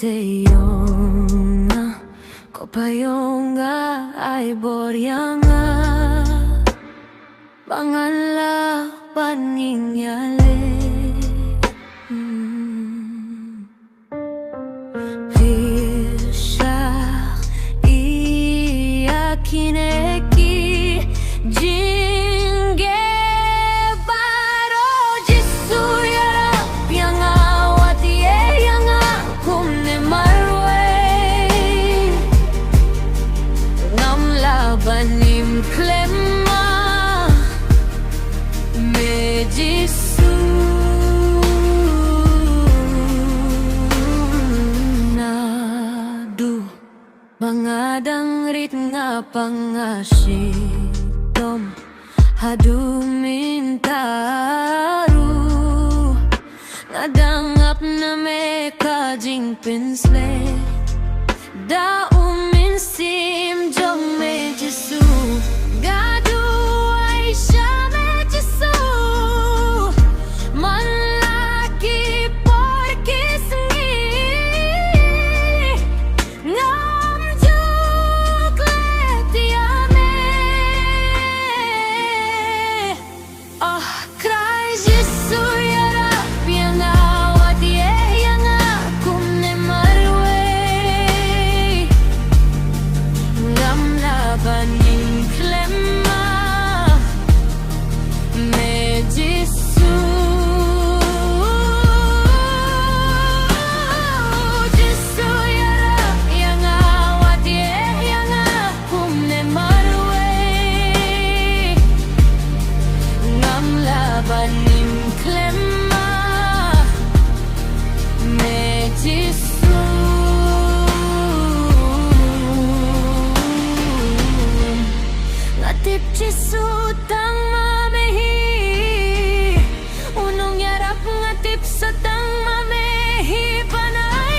teyonga kopayonga ay boryanga bangala paningyale Vishak iyakineki jinge baro jisu yarap yanga watiye yanga kumne marwe ngam labanim klema me jisu Mangadang rit nga pangasidom hadu mintaru ngadangap na me kajing pinsle da uminsim jom me jisu gadu ay siya me jisu malaki porkis Jisu tang mamehi unong yarap ngatip sa tang mamehi panay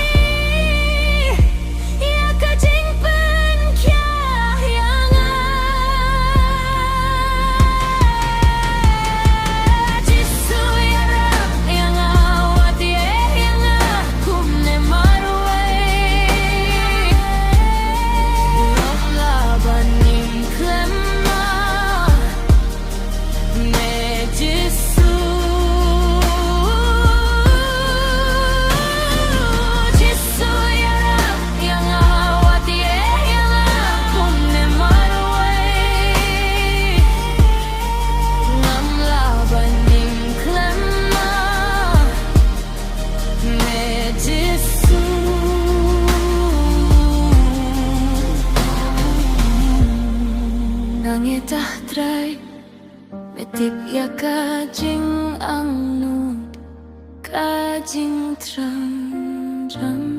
ya kajing pen kya yanga Jisu yarap yanga wati yanga kumne marwe laban ning klem Nangitah try metip ya kajing ang nu kajing tram